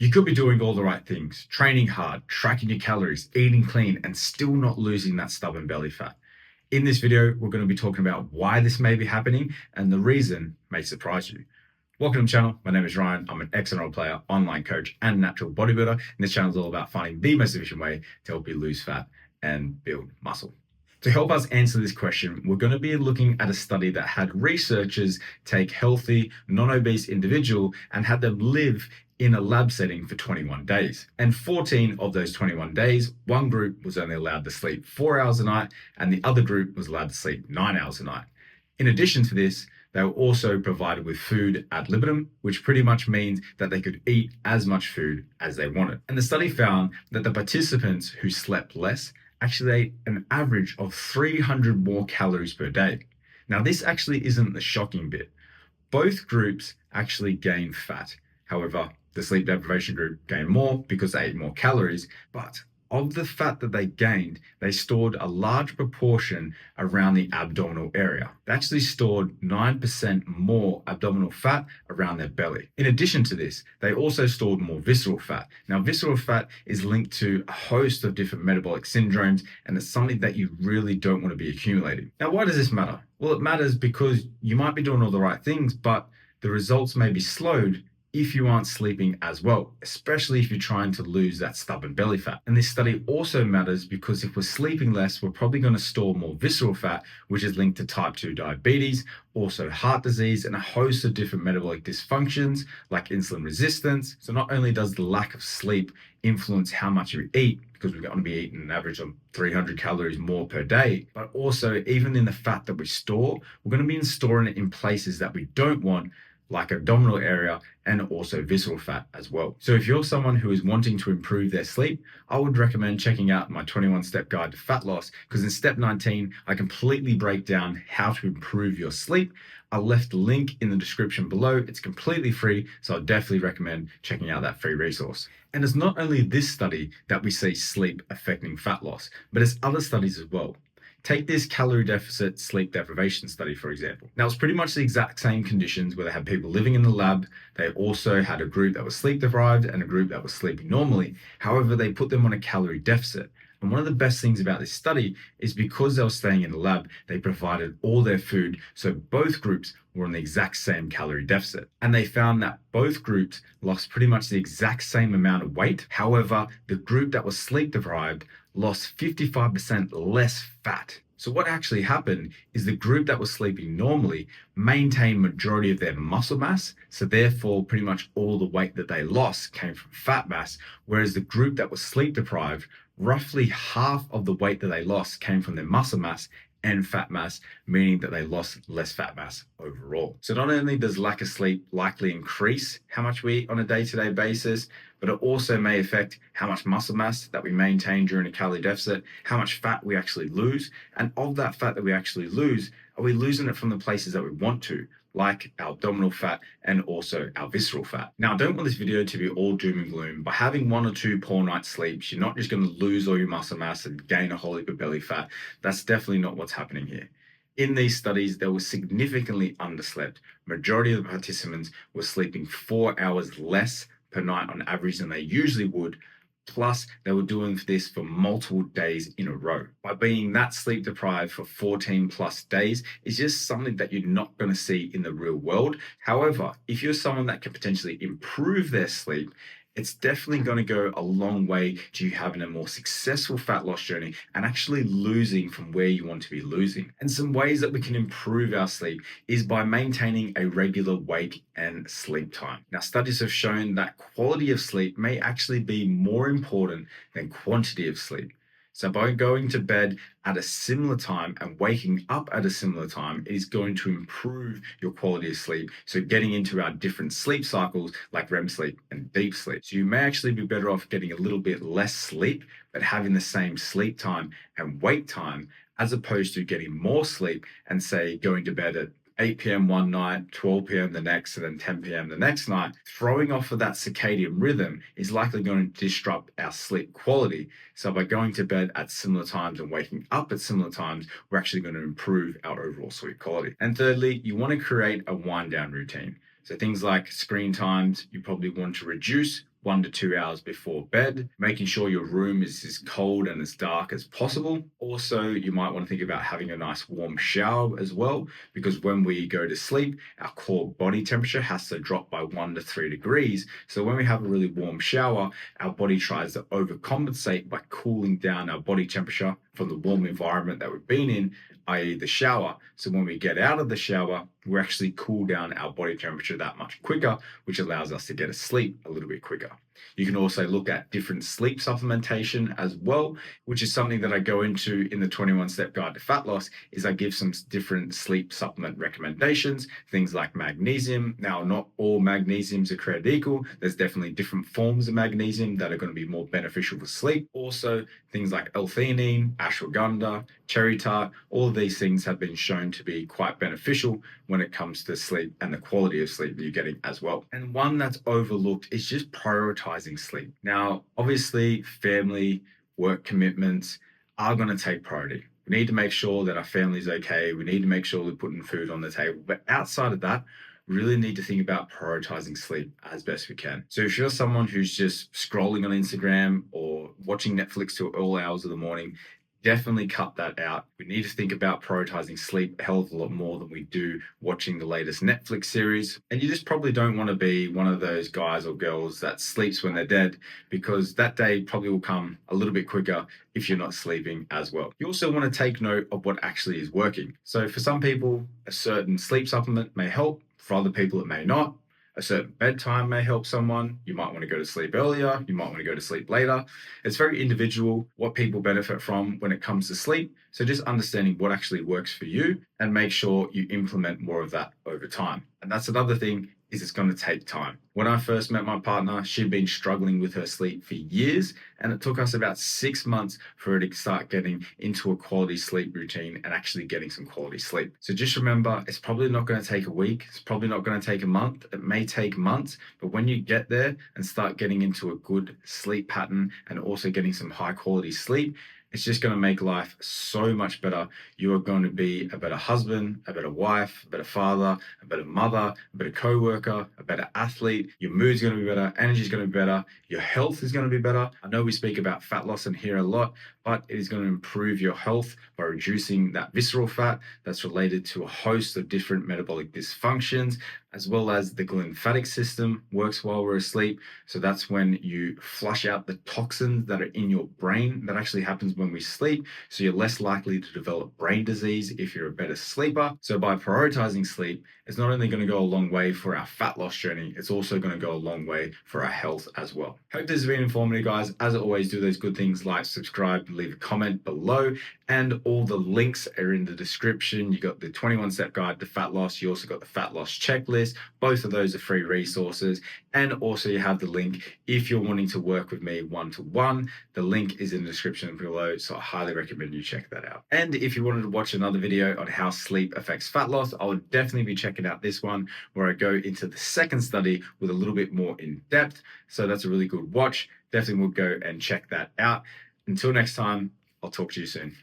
You could be doing all the right things, training hard, tracking your calories, eating clean, and still not losing that stubborn belly fat. In this video, we're going to be talking about why this may be happening and the reason may surprise you. Welcome to the channel. My name is Ryan. I'm an ex-NRL player, online coach, and natural bodybuilder. And this channel is all about finding the most efficient way to help you lose fat and build muscle. To help us answer this question, we're going to be looking at a study that had researchers take healthy, non-obese individual and had them live in a lab setting for 21 days. And 14 of those 21 days, one group was only allowed to sleep 4 hours a night and the other group was allowed to sleep 9 hours a night. In addition to this, they were also provided with food ad libitum, which pretty much means that they could eat as much food as they wanted. And the study found that the participants who slept less actually ate an average of 300 more calories per day. Now, this actually isn't the shocking bit. Both groups actually gained fat. However, the sleep deprivation group gained more because they ate more calories, but of the fat that they gained, they stored a large proportion around the abdominal area. They actually stored 9% more abdominal fat around their belly. In addition to this, they also stored more visceral fat. Now, visceral fat is linked to a host of different metabolic syndromes, and it's something that you really don't want to be accumulating. Now, why does this matter? Well, it matters because you might be doing all the right things, but the results may be slowed if you aren't sleeping as well, especially if you're trying to lose that stubborn belly fat. And this study also matters because if we're sleeping less, we're probably going to store more visceral fat, which is linked to type 2 diabetes, also heart disease, and a host of different metabolic dysfunctions like insulin resistance. So not only does the lack of sleep influence how much you eat, because we're going to be eating an average of 300 calories more per day, but also even in the fat that we store, we're going to be storing it in places that we don't want, like abdominal area and also visceral fat as well. So if you're someone who is wanting to improve their sleep, I would recommend checking out my 21-step guide to fat loss, because in step 19, I completely break down how to improve your sleep. I left the link in the description below. It's completely free, so I definitely recommend checking out that free resource. And it's not only this study that we see sleep affecting fat loss, but it's other studies as well. Take this calorie deficit sleep deprivation study, for example. Now, it's pretty much the exact same conditions where they had people living in the lab. They also had a group that was sleep deprived and a group that was sleeping normally. However, they put them on a calorie deficit. And one of the best things about this study is because they were staying in the lab, they provided all their food. So both groups were on the exact same calorie deficit. And they found that both groups lost pretty much the exact same amount of weight. However, the group that was sleep deprived lost 55% less fat. So what actually happened is the group that was sleeping normally maintained majority of their muscle mass. So therefore, pretty much all the weight that they lost came from fat mass. Whereas the group that was sleep deprived, roughly half of the weight that they lost came from their muscle mass and fat mass, meaning that they lost less fat mass overall. So not only does lack of sleep likely increase how much we eat on a day-to-day basis, but it also may affect how much muscle mass that we maintain during a calorie deficit, how much fat we actually lose, and of that fat that we actually lose, are we losing it from the places that we want to, like our abdominal fat and also our visceral fat. Now, I don't want this video to be all doom and gloom. By having 1 or 2 poor night sleeps, you're not just going to lose all your muscle mass and gain a whole heap of belly fat. That's definitely not what's happening here. In these studies, they were significantly underslept. Majority of the participants were sleeping 4 hours less per night on average than they usually would. Plus, they were doing this for multiple days in a row. By being that sleep deprived for 14 plus days is just something that you're not going to see in the real world. However, if you're someone that can potentially improve their sleep, it's definitely going to go a long way to you having a more successful fat loss journey and actually losing from where you want to be losing. And some ways that we can improve our sleep is by maintaining a regular wake and sleep time. Now, studies have shown that quality of sleep may actually be more important than quantity of sleep. So by going to bed at a similar time and waking up at a similar time is going to improve your quality of sleep. So getting into our different sleep cycles like REM sleep and deep sleep. So you may actually be better off getting a little bit less sleep, but having the same sleep time and wake time, as opposed to getting more sleep and say going to bed at 8 p.m. one night, 12 p.m. the next, and then 10 p.m. the next night. Throwing off of that circadian rhythm is likely going to disrupt our sleep quality. So by going to bed at similar times and waking up at similar times, we're actually going to improve our overall sleep quality. And thirdly, you want to create a wind down routine. So things like screen times, you probably want to reduce 1 to 2 hours before bed, making sure your room is as cold and as dark as possible. Also, you might want to think about having a nice warm shower as well, because when we go to sleep, our core body temperature has to drop by 1 to 3 degrees. So when we have a really warm shower, our body tries to overcompensate by cooling down our body temperature from the warm environment that we've been in, i.e. the shower. So when we get out of the shower, we actually cool down our body temperature that much quicker, which allows us to get to sleep a little bit quicker. You can also look at different sleep supplementation as well, which is something that I go into in the 21-step guide to fat loss. Is I give some different sleep supplement recommendations, things like magnesium. Now, not all magnesiums are created equal. There's definitely different forms of magnesium that are going to be more beneficial for sleep. Also, things like L-theanine, ashwagandha, cherry tart, all of these things have been shown to be quite beneficial when it comes to sleep and the quality of sleep that you're getting as well. And one that's overlooked is just prioritizing sleep. Now, obviously, family, work commitments are going to take priority. We need to make sure that our family's okay. We need to make sure we're putting food on the table. But outside of that, really need to think about prioritizing sleep as best we can. So if you're someone who's just scrolling on Instagram or watching Netflix till all hours of the morning, definitely cut that out. We need to think about prioritizing sleep a hell of a lot more than we do watching the latest Netflix series. And you just probably don't want to be one of those guys or girls that sleeps when they're dead, because that day probably will come a little bit quicker if you're not sleeping as well. You also want to take note of what actually is working. So for some people, a certain sleep supplement may help. For other people, it may not. A certain bedtime may help someone. You might want to go to sleep earlier. You might want to go to sleep later. It's very individual what people benefit from when it comes to sleep. So just understanding what actually works for you and make sure you implement more of that over time. And that's another thing, is it's going to take time. When I first met my partner, she'd been struggling with her sleep for years, and it took us about 6 months for her to start getting into a quality sleep routine and actually getting some quality sleep. So just remember, it's probably not going to take a week. It's probably not going to take a month. It may take months, but when you get there and start getting into a good sleep pattern and also getting some high quality sleep, it's just going to make life so much better. You are going to be a better husband, a better wife, a better father, a better mother, a better co-worker, a better athlete. Your mood's going to be better. Energy is going to be better. Your health is going to be better. I know we speak about fat loss in here a lot, but it is going to improve your health by reducing that visceral fat that's related to a host of different metabolic dysfunctions, as well as the lymphatic system works while we're asleep. So that's when you flush out the toxins that are in your brain. That actually happens when we sleep. So you're less likely to develop brain disease if you're a better sleeper. So by prioritizing sleep, it's not only going to go a long way for our fat loss journey, it's also going to go a long way for our health as well. Hope this has been informative, guys. As always, do those good things, like, subscribe, leave a comment below, and all the links are in the description. You got the 21-step guide to fat loss. You also got the fat loss checklist. Both of those are free resources. And also you have the link if you're wanting to work with me one-to-one. The link is in the description below, so I highly recommend you check that out. And if you wanted to watch another video on how sleep affects fat loss, I would definitely be checking out this one, where I go into the second study with a little bit more in depth. So that's a really good watch. Definitely will go and check that out. Until next time, I'll talk to you soon.